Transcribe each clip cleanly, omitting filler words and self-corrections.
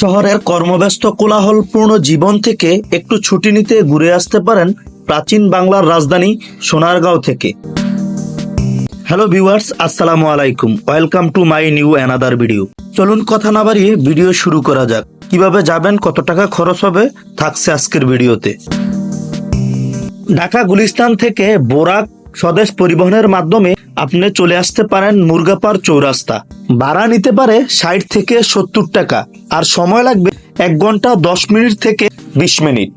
শহরের কর্মব্যস্ত কোলাহলপূর্ণ জীবন থেকে একটু ছুটি নিতে ঘুরে আসতে পারেন প্রাচীন বাংলার রাজধানী সোনারগাঁও থেকে। হ্যালো ভিউয়ার্স, আসসালামু আলাইকুম। Welcome to my new another video. চলুন কথা না বাড়িয়ে ভিডিও শুরু করা যাক। কিভাবে যাবেন, কত টাকা খরচ হবে, থাকছে আজকের ভিডিওতে। ঢাকা গুলিস্তান থেকে বোরাক স্বদেশ পরিবহনের মাধ্যমে আপনি চলে আসতে পারেন মুরগাপাড় চৌরাস্তা। ভাড়া নিতে পারে 60 থেকে 70 টাকা, আর সময় লাগবে 1 ঘন্টা 10 মিনিট থেকে 20 মিনিট।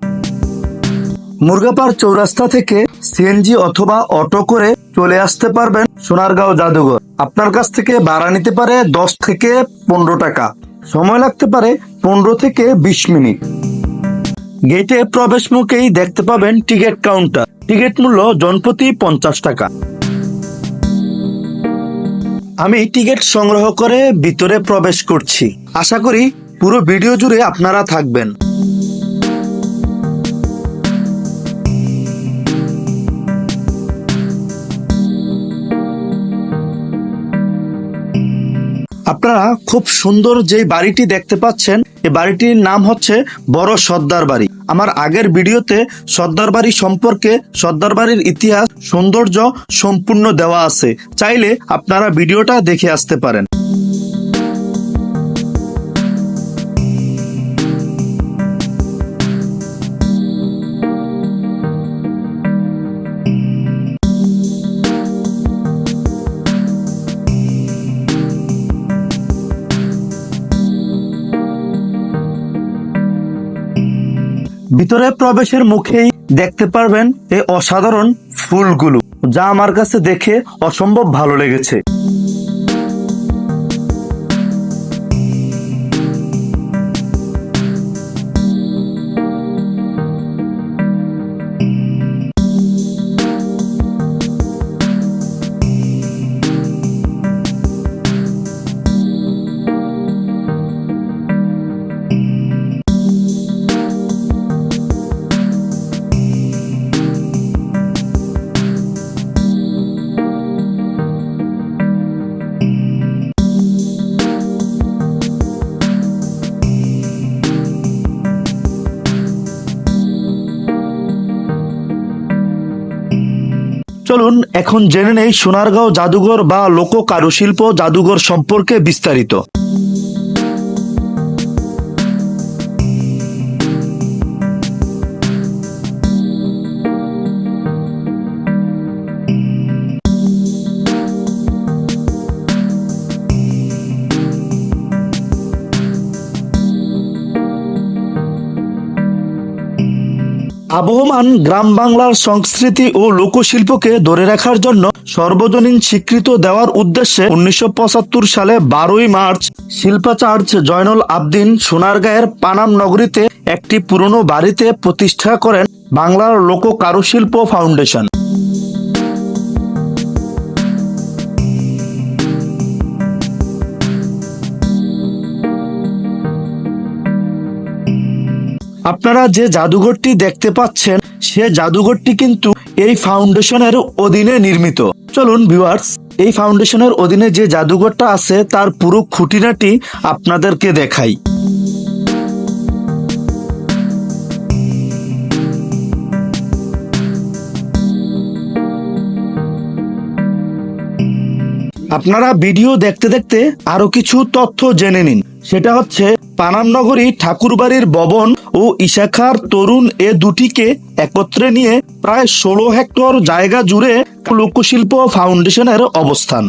মুরগাপাড় চৌরাস্তা থেকে সিএনজি অথবা অটো করে চলে আসতে পারবেন সোনারগাঁও জাদুঘর। আপনার কাছ থেকে ভাড়া নিতে পারে 10 থেকে 15 টাকা, সময় লাগতে পারে 15 থেকে 20 মিনিট। গেটে প্রবেশ মুখেই দেখতে পাবেন টিকিট কাউন্টার। টিকিট মূল্য জনপ্রতি 50 টাকা। আমি টিকিট সংগ্রহ করে ভিতরে প্রবেশ করছি। আশা করি পুরো ভিডিও জুড়ে আপনারা থাকবেন। আপনারা খুব সুন্দর যে বাড়িটি দেখতে পাচ্ছেন, এই বাড়িটির নাম হচ্ছে বড় সর্দার বাড়ি। আমার আগের ভিডিওতে সর্দার বাড়ি সম্পর্কে, সর্দার বাড়ির ইতিহাস, সৌন্দর্য সম্পূর্ণ দেওয়া আছে। চাইলে আপনারা ভিডিওটা দেখে আসতে পারেন। ভিতরে প্রবেশের মুখেই দেখতে পারবেন এই অসাধারণ ফুলগুলো, যা আমার কাছে দেখে অসম্ভব ভালো লেগেছে। চলুন এখন জেনে নেই সোনারগাঁও জাদুঘর বা লোক কারুশিল্প জাদুঘর সম্পর্কে বিস্তারিত। আবহমান গ্রাম বাংলার সংস্কৃতি ও লোকশিল্পকে ধরে রাখার জন্য সর্বজনীন স্বীকৃতি দেওয়ার উদ্দেশ্যে 1975 সালে 12ই মার্চ শিল্পাচার্য জয়নুল আবদিন সোনারগাঁয়ের পানাম নগরীতে একটি পুরনো বাড়িতে প্রতিষ্ঠা করেন বাংলার লোক কারুশিল্প ফাউন্ডেশন। আপনারা যে জাদুঘরটি দেখতে পাচ্ছেন, সে জাদুঘরটি কিন্তু এই ফাউন্ডেশনের অধীনে নির্মিত। চলুন ভিউয়ার্স, এই ফাউন্ডেশনের অধীনে যে জাদুঘরটা আছে তার পুরো খুঁটিনাটি আপনাদেরকে দেখাই। আপনারা ভিডিও দেখতে দেখতে আরো কিছু তথ্য জেনে নিন। সেটা হচ্ছে পানাম নগরী ঠাকুরবাড়ির ভবন ও ইশাখার তরুণ এ দুটিকে একত্রে নিয়ে প্রায় 16 হেক্টর জায়গা জুড়ে লোকশিল্প ফাউন্ডেশনের অবস্থান।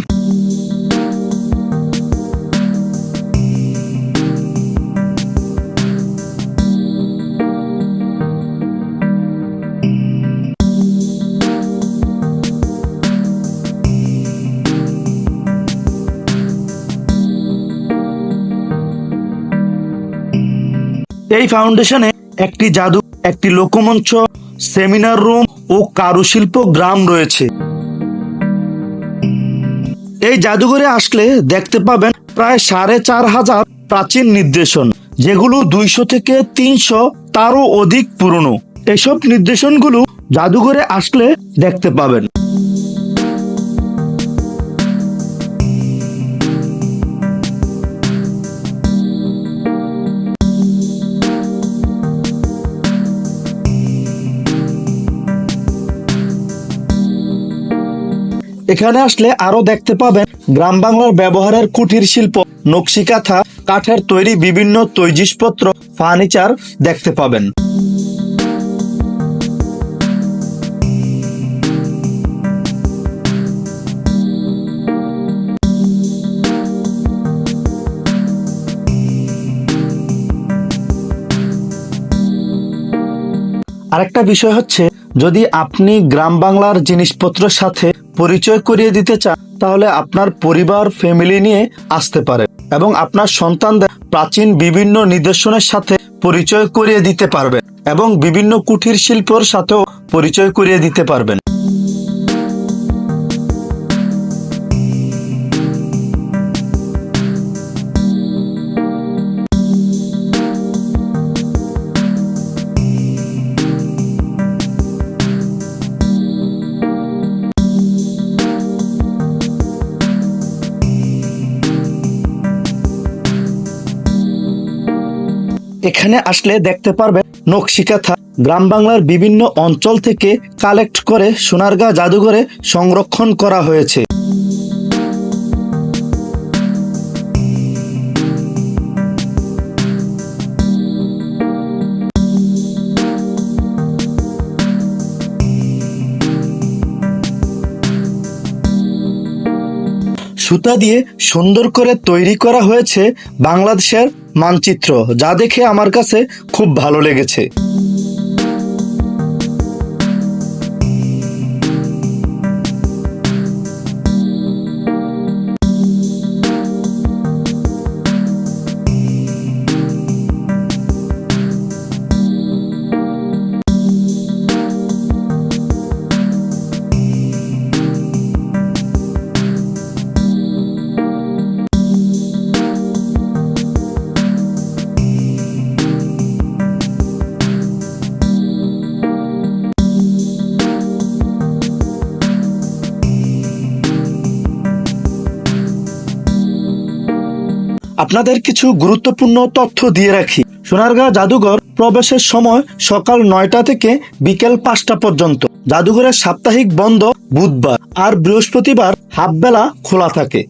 এই ফাউন্ডেশনে একটি জাদু, একটি লোকমঞ্চ, সেমিনার রুম ও কারুশিল্প গ্রাম রয়েছে। এই জাদুঘরে আসলে দেখতে পাবেন প্রায় 4500 প্রাচীন নিদর্শন, যেগুলো 200 থেকে 300 তারও অধিক পুরনো। এসব নিদর্শনগুলো জাদুঘরে আসলে দেখতে পাবেন। এখানে আসলে আরো দেখতে পাবেন গ্রাম বাংলার ব্যবহারের কুটির শিল্প, নকশি কাঁথা, কাঠের তৈরি বিভিন্ন তৈজসপত্র, ফার্নিচার দেখতে পাবেন। আরেকটা বিষয় হচ্ছে, যদি আপনি গ্রাম বাংলার জিনিসপত্রের সাথে পরিচয় করিয়ে দিতে চান তাহলে আপনার পরিবার ফ্যামিলি নিয়ে আসতে পারেন এবং আপনার সন্তানদের প্রাচীন বিভিন্ন নিদর্শনের সাথে পরিচয় করিয়ে দিতে পারবেন এবং বিভিন্ন কুটির শিল্পের সাথেও পরিচয় করিয়ে দিতে পারবেন। এখানে আসলে দেখতে পারবেন নকশি কাঁথা গ্রাম বাংলার বিভিন্ন অঞ্চল থেকে কালেক্ট করে সোনারগাঁ জাদুঘরে সংরক্ষণ করা হয়েছে। সুতা দিয়ে সুন্দর করে তৈরি করা হয়েছে বাংলাদেশের মানচিত্র, যা দেখে আমার কাছে খুব ভালো লেগেছে। আপনাদের কিছু গুরুত্বপূর্ণ তথ্য দিয়ে রাখি। সোনারগাঁ জাদুঘর প্রবেশের সময় সকাল 9টা থেকে বিকেল 5টা পর্যন্ত। জাদুঘরের সাপ্তাহিক বন্ধ বুধবার আর বৃহস্পতিবার হাফ বেলা খোলা থাকে।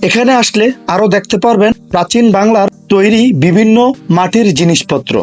এখানে আসলে আরো দেখতে পারবেন প্রাচীন বাংলার তৈরি বিভিন্ন মাটির জিনিসপত্র।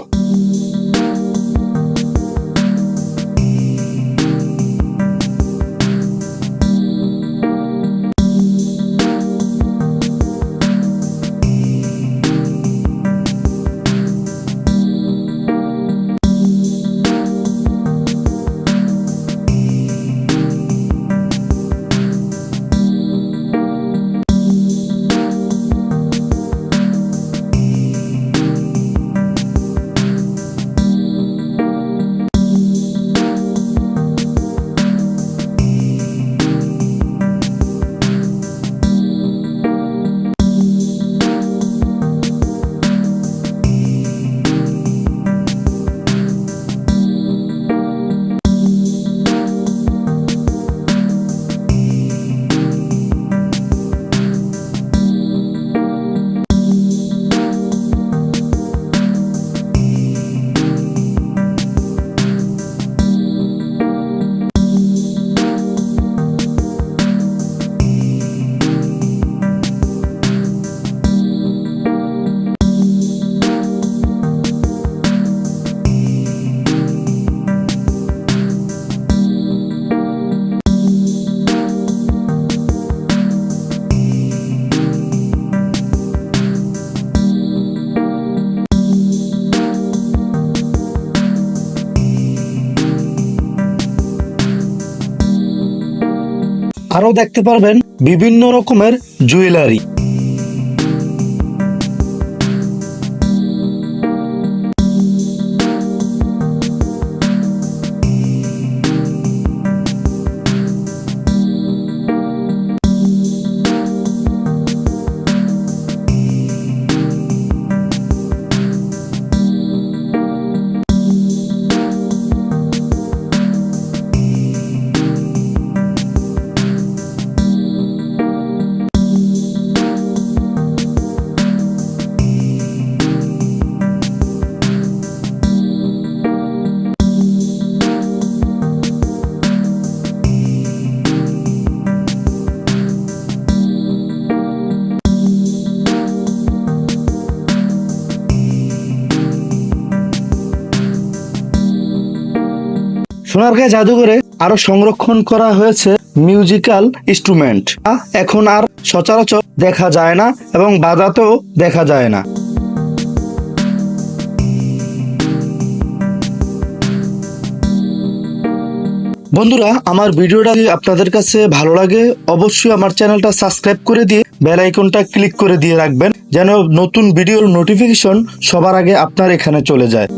আরো দেখতে পারবেন বিভিন্ন রকমের জুয়েলারি। সোনারগাঁ জাদুঘরে আরো সংরক্ষণ করা হয়েছে মিউজিক্যাল ইনস্ট্রুমেন্ট, এখন আর সচরাচর দেখা যায় না এবং বাজাতেও দেখা যায় না। বন্ধুরা, আমার ভিডিওটা যদি আপনাদের কাছে ভালো লাগে অবশ্যই আমার চ্যানেলটা সাবস্ক্রাইব করে দিয়ে বেল আইকনটা ক্লিক করে দিয়ে রাখবেন, যেন নতুন ভিডিওর নোটিফিকেশন সবার আগে আপনার এখানে চলে যায়।